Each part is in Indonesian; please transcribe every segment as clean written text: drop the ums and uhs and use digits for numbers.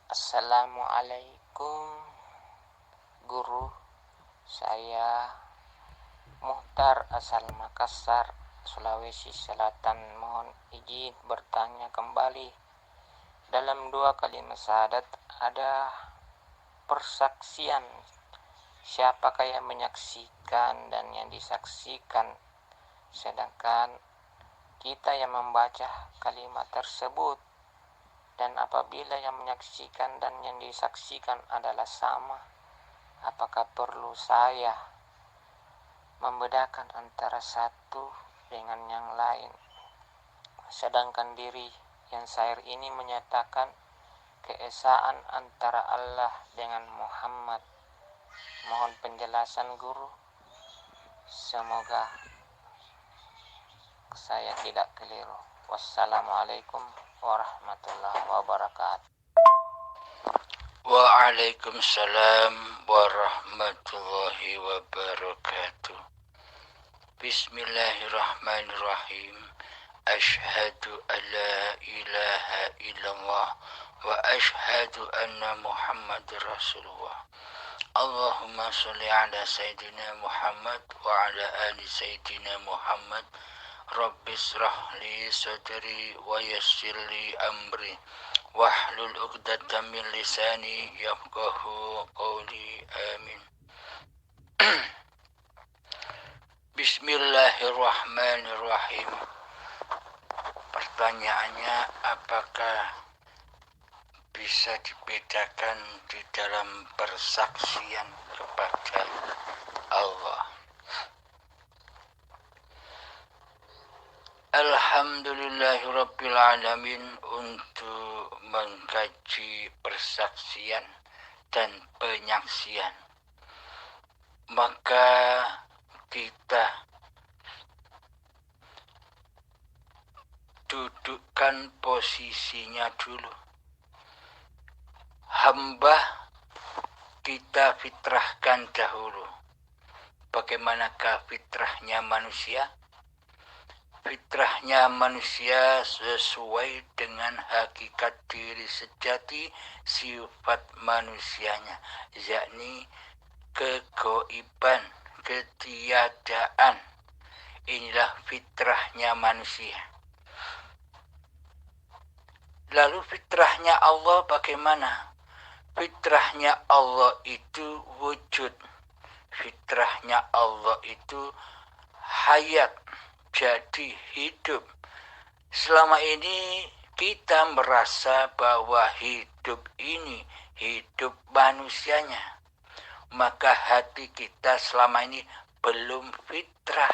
Assalamualaikum guru, saya Muhtar asal Makassar, Sulawesi Selatan. Mohon izin bertanya kembali. Dalam 2 kalimat syahadat ada persaksian. Siapakah yang menyaksikan dan yang disaksikan? Sedangkan kita yang membaca kalimat tersebut. Dan apabila yang menyaksikan dan yang disaksikan adalah sama, apakah perlu saya membedakan antara satu dengan yang lain? Sedangkan diri yang syair ini menyatakan keesaan antara Allah dengan Muhammad. Mohon penjelasan guru. Semoga saya tidak keliru. Wassalamualaikum warahmatullahi wabarakatuh. Waalaikumsalam warahmatullahi wabarakatuh. Bismillahirrahmanirrahim. Ashhadu an la ilaha illallah wa ashhadu anna Muhammadar Rasulullah. Allahumma sholli ala Sayyidina Muhammad wa ala ali Sayyidina Muhammad. Rabbis rahli sadri wa yassir li amri wahlul 'uqdatam min lisani yafqahu qawli. Amin. Bismillahirrahmanirrahim. Pertanyaannya, apakah bisa dibedakan di dalam persaksian kepada Allah? Alhamdulillahirrabbilalamin. Untuk mengkaji persaksian dan penyaksian, maka kita dudukkan posisinya dulu. Hamba kita fitrahkan dahulu. Bagaimanakah fitrahnya manusia? Fitrahnya manusia sesuai dengan hakikat diri sejati sifat manusianya, yakni kegoiban, ketiadaan. Inilah fitrahnya manusia. Lalu fitrahnya Allah bagaimana? Fitrahnya Allah itu wujud. Fitrahnya Allah itu hayat, jadi hidup. Selama ini kita merasa bahwa hidup ini hidup manusianya, maka hati kita selama ini belum fitrah.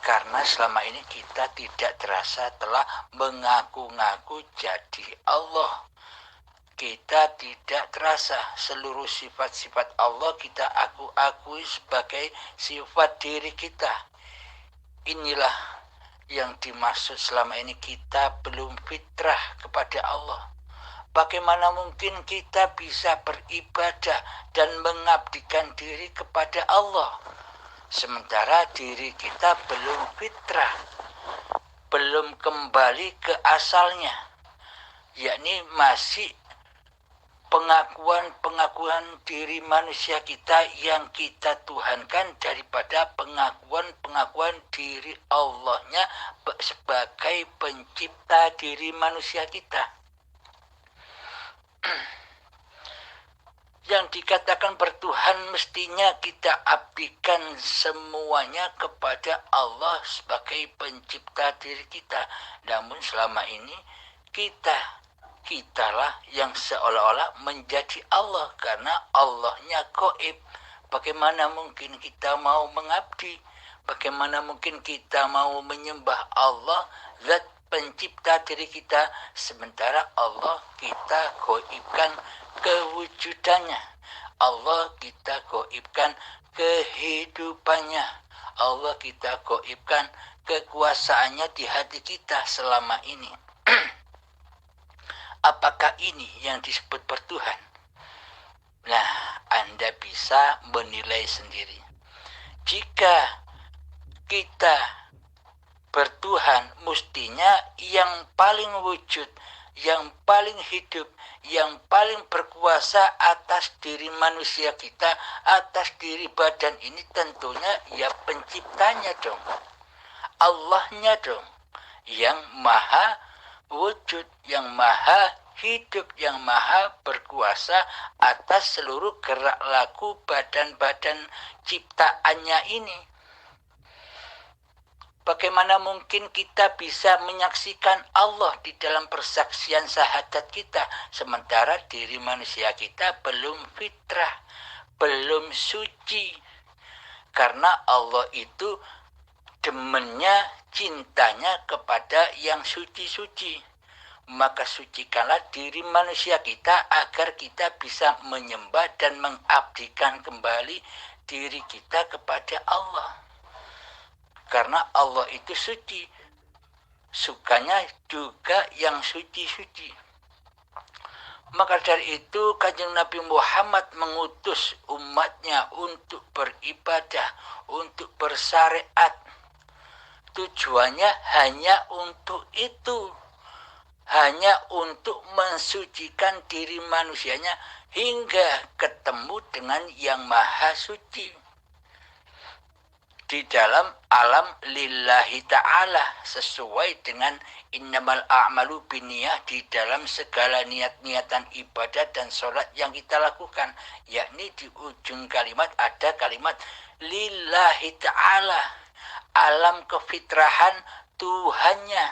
Karena selama ini kita tidak terasa telah mengaku-ngaku jadi Allah. Kita tidak terasa seluruh sifat-sifat Allah kita akui sebagai sifat diri kita. Inilah yang dimaksud selama ini kita belum fitrah kepada Allah. Bagaimana mungkin kita bisa beribadah dan mengabdikan diri kepada Allah, sementara diri kita belum fitrah, belum kembali ke asalnya, yakni masih pengakuan diri manusia kita yang kita tuhankan daripada pengakuan diri Allahnya sebagai pencipta diri manusia kita. Yang dikatakan bertuhan mestinya kita abdikan semuanya kepada Allah sebagai pencipta diri kita. Namun selama ini kitalah yang seolah-olah menjadi Allah karena Allahnya gaib. Bagaimana mungkin kita mau mengabdi? Bagaimana mungkin kita mau menyembah Allah, zat pencipta diri kita, sementara Allah kita gaibkan kewujudannya. Allah kita gaibkan kehidupannya. Allah kita gaibkan kekuasaannya di hati kita selama ini. Apakah ini yang disebut bertuhan? Nah, Anda bisa menilai sendiri. Jika kita bertuhan, mestinya yang paling wujud, yang paling hidup, yang paling berkuasa atas diri manusia kita, atas diri badan ini tentunya ya penciptanya dong. Allahnya dong. Yang maha wujud, yang maha hidup, yang maha berkuasa atas seluruh gerak laku badan-badan ciptaannya ini. Bagaimana mungkin kita bisa menyaksikan Allah di dalam persaksian syahadat kita, sementara diri manusia kita belum fitrah, belum suci. Karena Allah itu demennya, cintanya kepada yang suci-suci. Maka sucikanlah diri manusia kita agar kita bisa menyembah dan mengabdikan kembali diri kita kepada Allah. Karena Allah itu suci, sukanya juga yang suci-suci. Maka dari itu Kanjeng Nabi Muhammad mengutus umatnya untuk beribadah, untuk bersyariat. Tujuannya hanya untuk itu, hanya untuk mensucikan diri manusianya hingga ketemu dengan yang maha suci. Di dalam alam lillahi ta'ala, sesuai dengan innamal a'malu binniyah, di dalam segala niat-niatan ibadah dan sholat yang kita lakukan, yakni di ujung kalimat ada kalimat lillahi ta'ala, alam kefitrahan Tuhannya.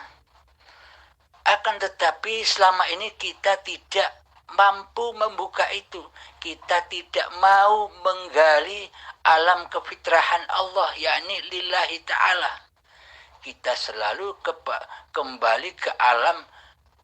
Akan tetapi selama ini kita tidak mampu membuka itu, kita tidak mau menggali alam kefitrahan Allah, yakni lillahi ta'ala. Kita selalu kembali ke alam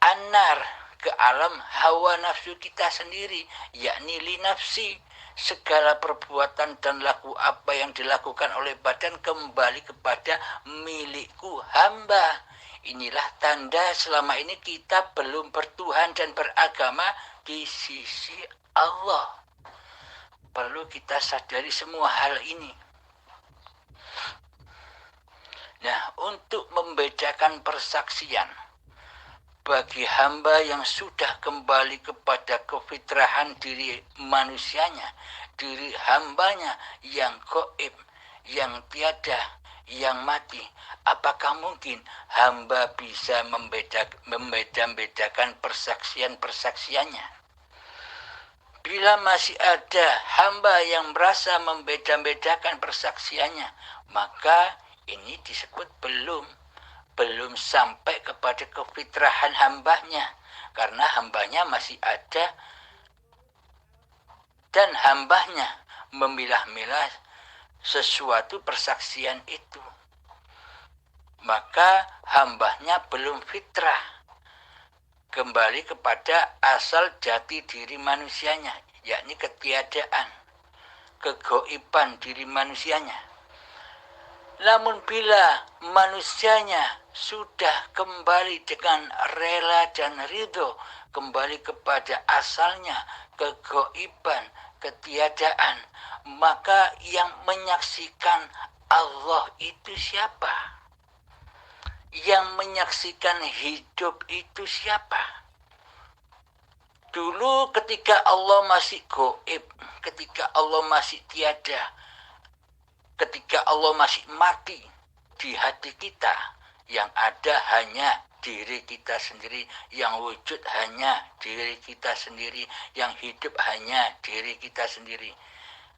anar, ke alam hawa nafsu kita sendiri, yakni li nafsi. Segala perbuatan dan laku apa yang dilakukan oleh badan kembali kepada milikku hamba. Inilah tanda selama ini kita belum bertuhan dan beragama di sisi Allah. Perlu kita sadari semua hal ini. Nah, untuk membedakan persaksian bagi hamba yang sudah kembali kepada kefitrahan diri manusianya, diri hambanya yang gaib, yang tiada, yang mati, apakah mungkin hamba bisa membeda-bedakan persaksian-persaksiannya? Bila masih ada hamba yang merasa membeda-bedakan persaksiannya, maka ini disebut belum sampai kepada kefitrahan hambanya, karena hambanya masih ada dan hambanya memilah-milah sesuatu persaksian itu, maka hambanya belum fitrah, kembali kepada asal jati diri manusianya, yakni ketiadaan, kegoiban diri manusianya. Namun bila manusianya sudah kembali dengan rela dan ridho, kembali kepada asalnya, kegoiban, ketiadaan, maka yang menyaksikan Allah itu siapa? Yang menyaksikan hidup itu siapa? Dulu ketika Allah masih gaib, ketika Allah masih tiada, ketika Allah masih mati di hati kita, yang ada hanya diri kita sendiri, yang wujud hanya diri kita sendiri, yang hidup hanya diri kita sendiri.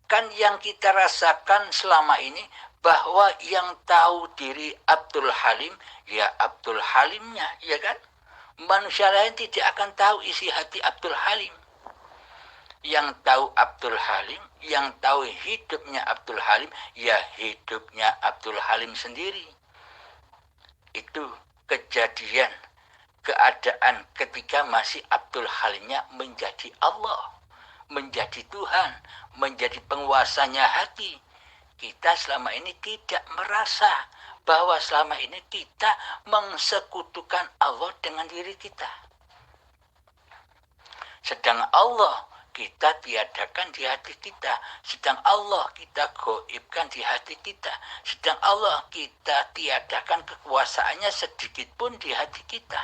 Kan yang kita rasakan selama ini bahwa yang tahu diri Abdul Halim, ya Abdul Halimnya, ya kan? Manusia lain tidak akan tahu isi hati Abdul Halim. Yang tahu Abdul Halim, yang tahu hidupnya Abdul Halim, ya hidupnya Abdul Halim sendiri. Itu kejadian, keadaan ketika masih Abdul Halimnya menjadi Allah, menjadi Tuhan, menjadi penguasanya hati. Kita selama ini tidak merasa bahwa selama ini kita mengsekutukan Allah dengan diri kita. Sedang Allah kita tiadakan di hati kita, sedang Allah kita gaibkan di hati kita, sedang Allah kita tiadakan kekuasaannya sedikit pun di hati kita.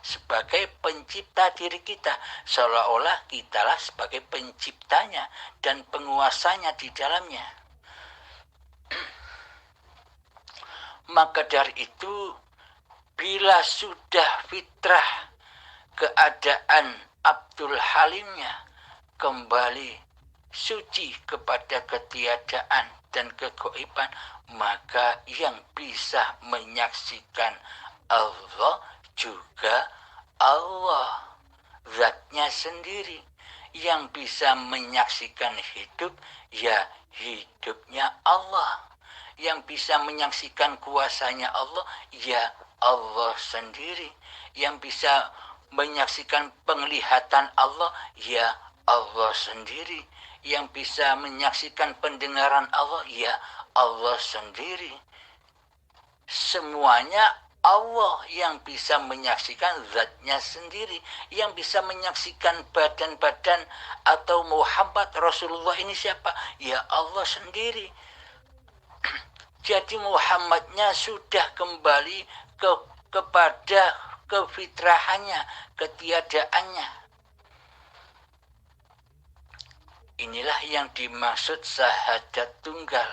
sebagai pencipta diri kita, seolah-olah kitalah sebagai penciptanya dan penguasanya di dalamnya. Maka dari itu, bila sudah fitrah keadaan Abdul Halimnya kembali suci kepada ketiadaan dan kegaiban, maka yang bisa menyaksikan Allah juga Allah, zatnya sendiri. Yang bisa menyaksikan hidup, ya hidupnya Allah. Yang bisa menyaksikan kuasanya Allah, ya Allah sendiri. Yang bisa menyaksikan penglihatan Allah, ya Allah sendiri. Yang bisa menyaksikan pendengaran Allah, ya Allah sendiri. Semuanya Allah yang bisa menyaksikan zatnya sendiri. Yang bisa menyaksikan badan-badan atau Muhammad Rasulullah ini siapa? Ya Allah sendiri. Jadi Muhammadnya sudah kembali kepada kefitrahannya, ketiadaannya. Inilah yang dimaksud syahadat tunggal,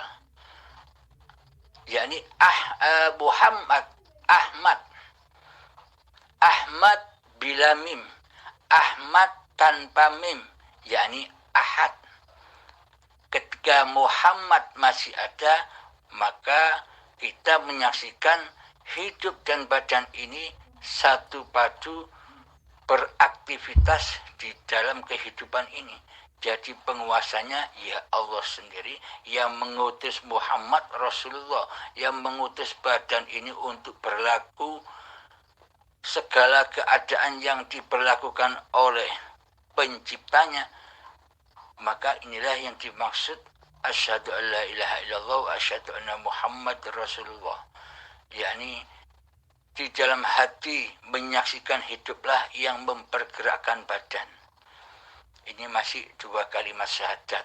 yakni Muhammad, Ahmad bila mim, Ahmad tanpa mim, yakni Ahad. Ketika Muhammad masih ada, maka kita menyaksikan hidup dan badan ini satu padu beraktivitas di dalam kehidupan ini. Jadi penguasanya ya Allah sendiri, yang mengutus Muhammad Rasulullah, yang mengutus badan ini untuk berlaku segala keadaan yang diperlakukan oleh penciptanya. Maka inilah yang dimaksud asyhadu an la ilaha illallah wa asyhadu anna Muhammad Rasulullah. Yakni di dalam hati menyaksikan hiduplah yang mempergerakkan badan. Ini masih 2 kalimat syahadat.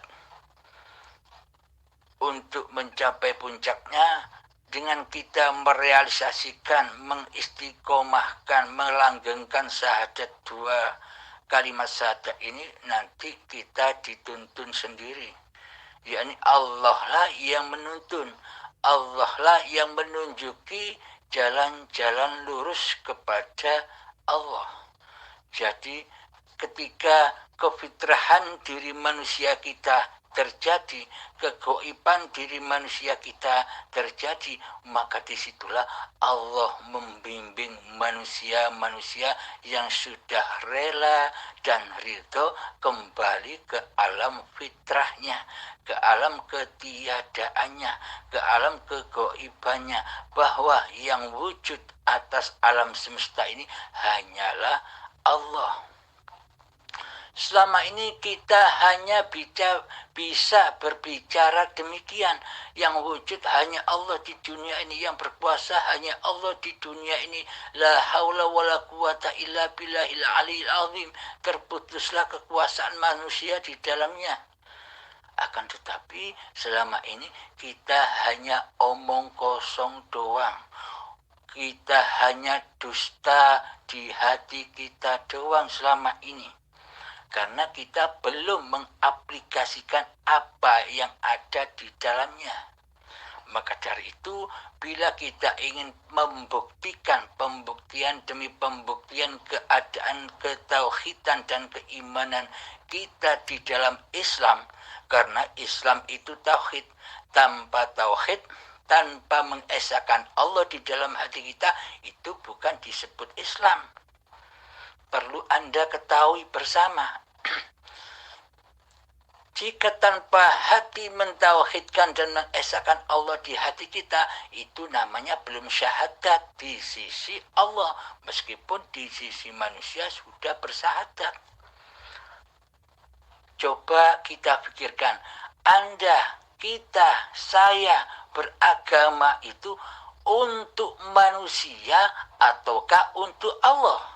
Untuk mencapai puncaknya, dengan kita merealisasikan, mengistiqomahkan, melanggengkan syahadat 2 kalimat syahadat ini, nanti kita dituntun sendiri. Yakni Allah lah yang menuntun, Allah lah yang menunjuki jalan-jalan lurus kepada Allah. Jadi ketika kefitrahan diri manusia kita terjadi, kegaiban diri manusia kita terjadi, maka disitulah Allah membimbing manusia-manusia yang sudah rela dan ridho kembali ke alam fitrahnya, ke alam ketiadaannya, ke alam kegaibannya, bahwa yang wujud atas alam semesta ini hanyalah Allah. Selama ini kita hanya bisa berbicara demikian. Yang wujud hanya Allah di dunia ini, yang berkuasa hanya Allah di dunia ini. La haula wa la quwata illa billahil aliyil azim. Terputuslah kekuasaan manusia di dalamnya. Akan tetapi selama ini kita hanya omong kosong doang. Kita hanya dusta di hati kita doang selama ini. Karena kita belum mengaplikasikan apa yang ada di dalamnya. Maka dari itu, bila kita ingin membuktikan pembuktian demi pembuktian keadaan ketauhidan dan keimanan kita di dalam Islam, karena Islam itu tauhid. Tanpa tauhid, tanpa mengesahkan Allah di dalam hati kita, itu bukan disebut Islam. Perlu Anda ketahui bersama. Jika tanpa hati mentauhidkan dan mengesahkan Allah di hati kita, itu namanya belum syahadat di sisi Allah. Meskipun di sisi manusia sudah bersyahadat. Coba kita pikirkan, Anda, kita, saya beragama itu untuk manusia ataukah untuk Allah?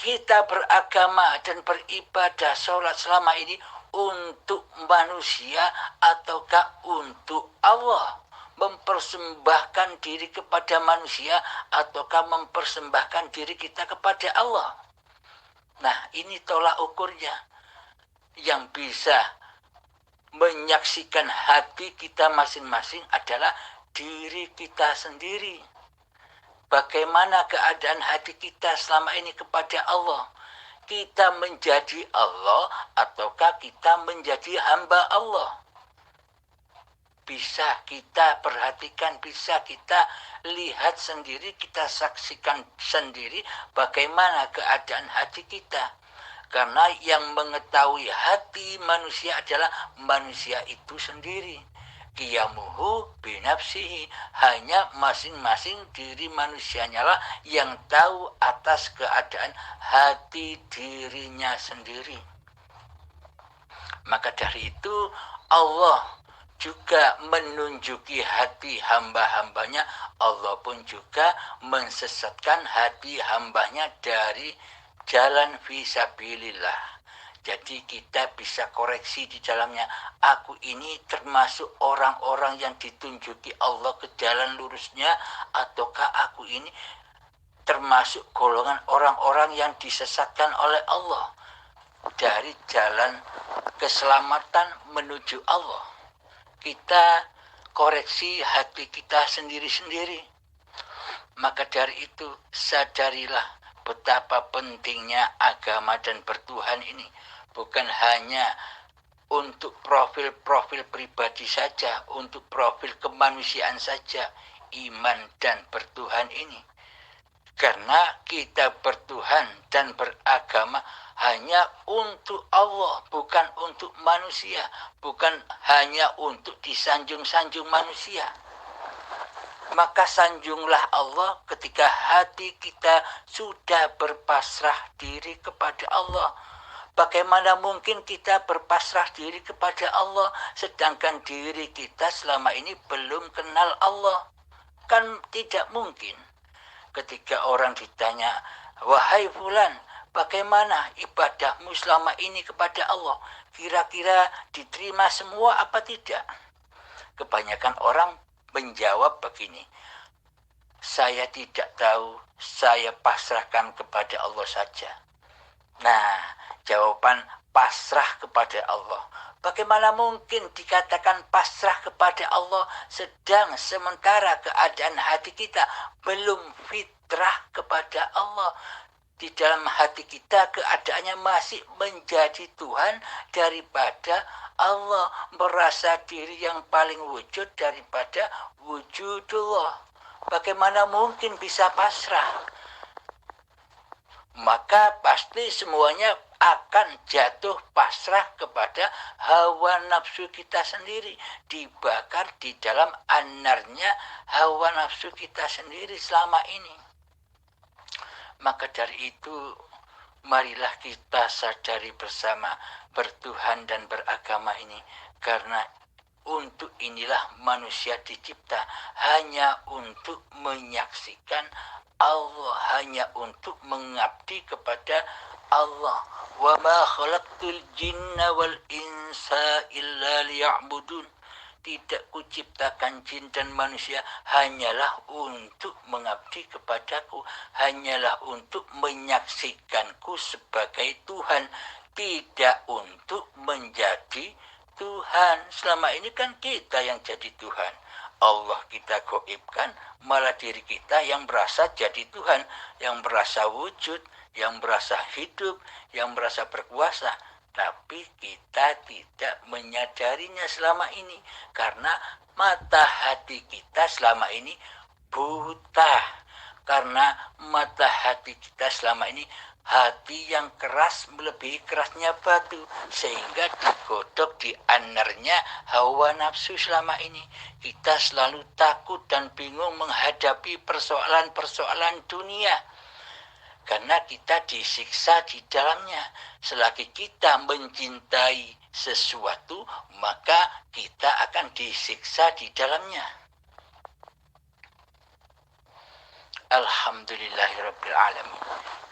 Kita beragama dan beribadah sholat selama ini untuk manusia ataukah untuk Allah? mempersembahkan diri kepada manusia ataukah mempersembahkan diri kita kepada Allah. Nah, ini tolak ukurnya. Yang bisa menyaksikan hati kita masing-masing adalah diri kita sendiri. Bagaimana keadaan hati kita selama ini kepada Allah? Kita menjadi Allah ataukah kita menjadi hamba Allah? Bisa kita perhatikan, bisa kita lihat sendiri, kita saksikan sendiri bagaimana keadaan hati kita. Karena yang mengetahui hati manusia adalah manusia itu sendiri. Qiyamuhu binafsihi, hanya masing-masing diri manusianya lah yang tahu atas keadaan hati dirinya sendiri. Maka dari itu Allah juga menunjuki hati hamba-hambanya, Allah pun juga mensesatkan hati hambanya dari jalan fisabilillah. Jadi kita bisa koreksi di dalamnya. Aku ini termasuk orang-orang yang ditunjuki Allah ke jalan lurusnya, ataukah aku ini termasuk golongan orang-orang yang disesatkan oleh Allah dari jalan keselamatan menuju Allah. Kita koreksi hati kita sendiri-sendiri. Maka dari itu sadarilah betapa pentingnya agama dan bertuhan ini. Bukan hanya untuk profil-profil pribadi saja, untuk profil kemanusiaan saja, iman dan bertuhan ini. Karena kita bertuhan dan beragama hanya untuk Allah, bukan untuk manusia, bukan hanya untuk disanjung-sanjung manusia. Maka sanjunglah Allah ketika hati kita sudah berpasrah diri kepada Allah. Bagaimana mungkin kita berpasrah diri kepada Allah sedangkan diri kita selama ini belum kenal Allah? Kan tidak mungkin. Ketika orang ditanya, wahai fulan, bagaimana ibadahmu selama ini kepada Allah? Kira-kira diterima semua apa tidak? Kebanyakan orang menjawab begini, saya tidak tahu, saya pasrahkan kepada Allah saja. Nah, jawaban pasrah kepada Allah. Bagaimana mungkin dikatakan pasrah kepada Allah sedang sementara keadaan hati kita belum fitrah kepada Allah. Di dalam hati kita keadaannya masih menjadi Tuhan daripada Allah, merasa diri yang paling wujud daripada wujudullah. Bagaimana mungkin bisa pasrah? Maka pasti semuanya akan jatuh pasrah kepada hawa nafsu kita sendiri, dibakar di dalam anarnya hawa nafsu kita sendiri selama ini. Maka dari itu marilah kita sadari bersama bertuhan dan beragama ini, karena untuk inilah manusia dicipta, hanya untuk menyaksikan Allah, hanya untuk mengabdi kepada Allah. Wa ma khalaqtul jinna wal insa illa liya'budun. Tidak kuciptakan jin dan manusia hanyalah untuk mengabdi kepadaku, hanyalah untuk menyaksikanku sebagai Tuhan, tidak untuk menjadi Tuhan. Selama ini kan kita yang jadi Tuhan. Allah kita gaibkan, malah diri kita yang berasa jadi Tuhan, yang berasa wujud, yang berasa hidup, yang berasa berkuasa. Tapi kita tidak menyadarinya selama ini, karena mata hati kita selama ini buta. Karena mata hati kita selama ini hati yang keras melebihi kerasnya batu, sehingga digodok di anarnya hawa nafsu selama ini. Kita selalu takut dan bingung menghadapi persoalan-persoalan dunia, karena kita disiksa di dalamnya. Selagi kita mencintai sesuatu, maka kita akan disiksa di dalamnya. Alhamdulillahirabbil alamin.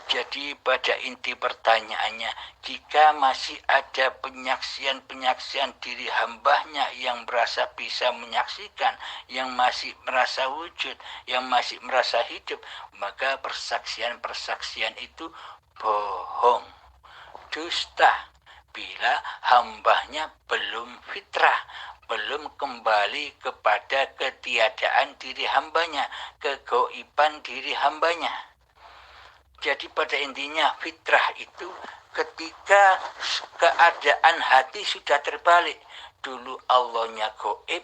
Jadi pada inti pertanyaannya, jika masih ada penyaksian-penyaksian diri hambanya yang merasa bisa menyaksikan, yang masih merasa wujud, yang masih merasa hidup, maka persaksian-persaksian itu bohong, dusta. Bila hambanya belum fitrah, belum kembali kepada ketiadaan diri hambanya, kegoiban diri hambanya. Jadi pada intinya fitrah itu ketika keadaan hati sudah terbalik. Dulu Allahnya goib,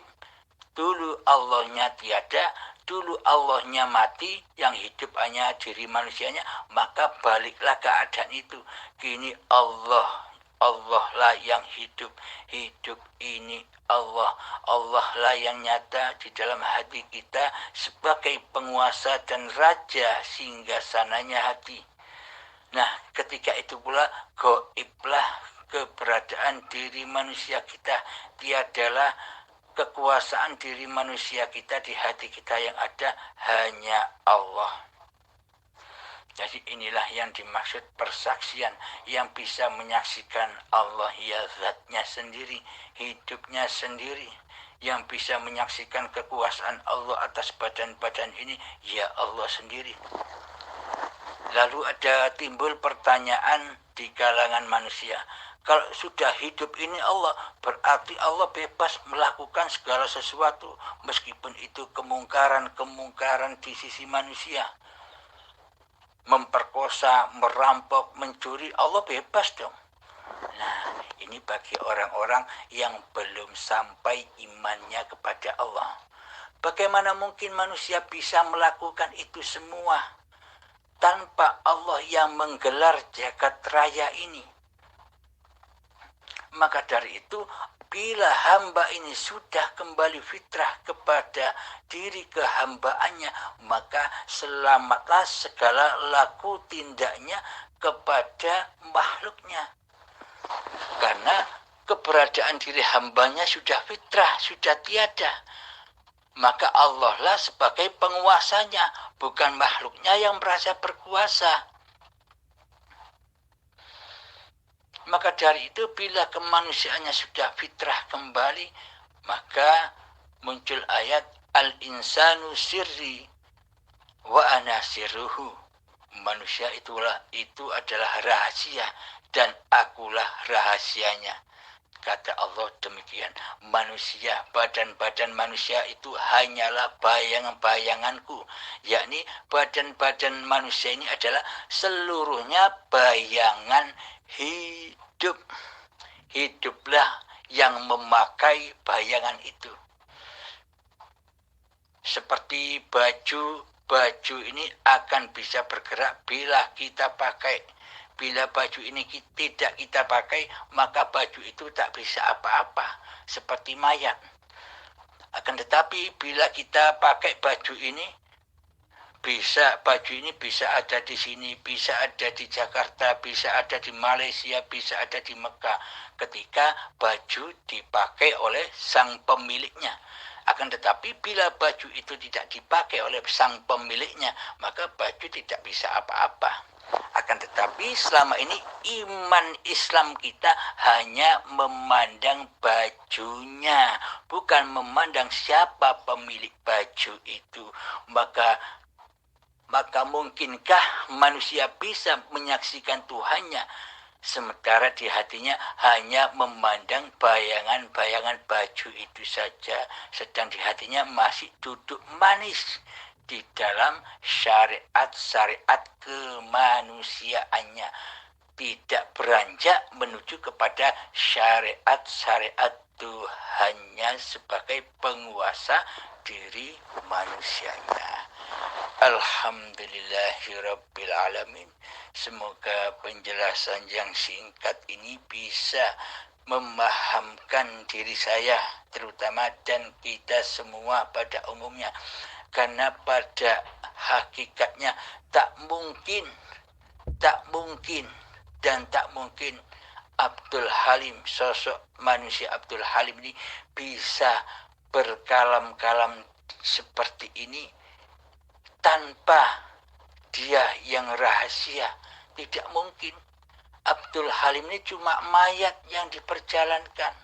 dulu Allahnya tiada, dulu Allahnya mati, yang hidup hanya diri manusianya, maka baliklah keadaan itu. Kini Allah lah yang hidup, hidup ini Allah lah yang nyata di dalam hati kita sebagai penguasa dan raja singgasananya hati. Nah, ketika itu pula goiblah keberadaan diri manusia kita, tiadalah kekuasaan diri manusia kita di hati kita, yang ada hanya Allah. Jadi inilah yang dimaksud persaksian, yang bisa menyaksikan Allah ya zatnya sendiri, hidupnya sendiri. Yang bisa menyaksikan kekuasaan Allah atas badan-badan ini, ya Allah sendiri. Lalu ada timbul pertanyaan di kalangan manusia. Kalau sudah hidup ini Allah, berarti Allah bebas melakukan segala sesuatu, meskipun itu kemungkaran di sisi manusia. Memperkosa, merampok, mencuri, Allah bebas dong. Nah, ini bagi orang-orang yang belum sampai imannya kepada Allah. Bagaimana mungkin manusia bisa melakukan itu semua tanpa Allah yang menggelar jagat raya ini? Maka dari itu, bila hamba ini sudah kembali fitrah kepada diri kehambaannya, maka selamatlah segala laku tindaknya kepada makhluknya. Karena keberadaan diri hambanya sudah fitrah, sudah tiada. Maka Allah lah sebagai penguasanya, bukan makhluknya yang merasa berkuasa. Maka dari itu bila kemanusiaannya sudah fitrah kembali, maka muncul ayat al-insanu sirri wa ana sirruhu. Manusia itu adalah rahasia dan akulah rahasianya. Kata Allah demikian. Manusia, badan-badan manusia itu hanyalah bayangan-bayanganku. Yakni badan-badan manusia ini adalah seluruhnya bayangan hidup. Hiduplah yang memakai bayangan itu. Seperti baju ini akan bisa bergerak bila kita pakai. Bila baju ini tidak kita pakai, maka baju itu tak bisa apa-apa, seperti mayat. Akan tetapi bila kita pakai baju ini bisa ada di sini, bisa ada di Jakarta, bisa ada di Malaysia, bisa ada di Mekah, ketika baju dipakai oleh sang pemiliknya. Akan tetapi bila baju itu tidak dipakai oleh sang pemiliknya, maka baju tidak bisa apa-apa. Akan tetapi selama ini iman Islam kita hanya memandang bajunya, bukan memandang siapa pemilik baju itu. Maka mungkinkah manusia bisa menyaksikan Tuhannya, sementara di hatinya hanya memandang bayangan-bayangan baju itu saja, sedang di hatinya masih duduk manis di dalam syariat kemanusiaannya, tidak beranjak menuju kepada syariat Tuhannya sebagai penguasa diri manusianya. Alhamdulillahirabbil alamin. Semoga penjelasan yang singkat ini bisa memahamkan diri saya terutama dan kita semua pada umumnya. Karena pada hakikatnya tak mungkin Abdul Halim, sosok manusia Abdul Halim ini bisa berkalam-kalam seperti ini tanpa dia yang rahasia. Tidak mungkin. Abdul Halim ini cuma mayat yang diperjalankan.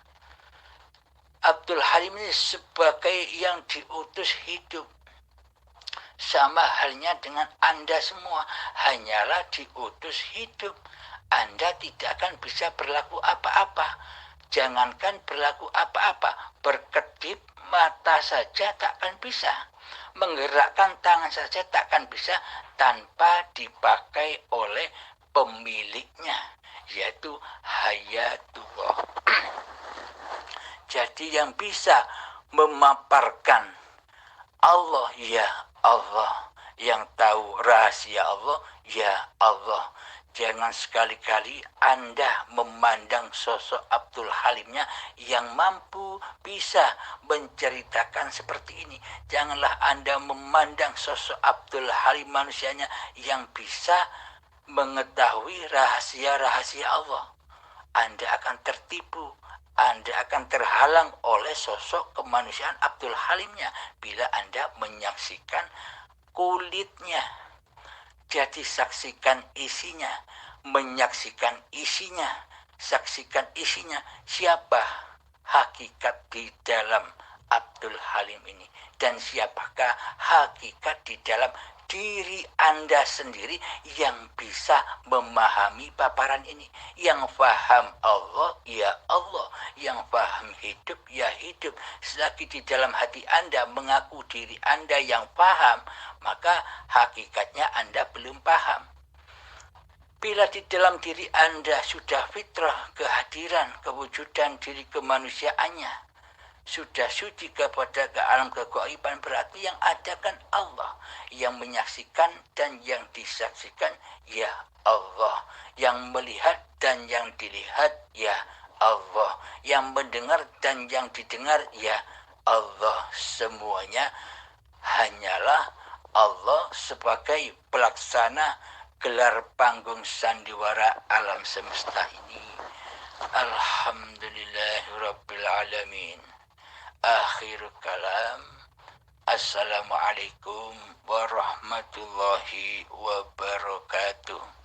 Abdul Halim ini sebagai yang diutus hidup. Sama halnya dengan Anda semua, hanyalah diutus hidup. Anda tidak akan bisa berlaku apa-apa. Jangankan berlaku apa-apa, berkedip mata saja tak akan bisa. Menggerakkan tangan saja tak akan bisa tanpa dipakai oleh pemiliknya, yaitu Hayatullah. Jadi yang bisa memaparkan Allah, ya Allah, yang tahu rahasia Allah, ya Allah. Jangan sekali-kali Anda memandang sosok Abdul Halimnya yang mampu bisa menceritakan seperti ini. Janganlah Anda memandang sosok Abdul Halim manusianya yang bisa mengetahui rahasia-rahasia Allah. Anda akan tertipu, Anda akan terhalang oleh sosok kemanusiaan Abdul Halimnya bila Anda menyaksikan kulitnya. Jadi saksikan isinya, menyaksikan isinya, saksikan isinya. Siapa hakikat di dalam Abdul Halim ini? Dan siapakah hakikat di dalam diri Anda sendiri yang bisa memahami paparan ini? Yang paham Allah, ya Allah. Yang paham hidup, ya hidup. Selagi di dalam hati Anda mengaku diri Anda yang paham, maka hakikatnya Anda belum paham. Bila di dalam diri Anda sudah fitrah kehadiran, kewujudan diri kemanusiaannya, sudah suci kepada ke alam kegaiban, berarti yang ada kan Allah. Yang menyaksikan dan yang disaksikan, ya Allah. Yang melihat dan yang dilihat, ya Allah. Yang mendengar dan yang didengar, ya Allah. Semuanya hanyalah Allah sebagai pelaksana gelar panggung sandiwara alam semesta ini. Alhamdulillahirabbil alamin. Akhir kalam. Assalamualaikum warahmatullahi wabarakatuh.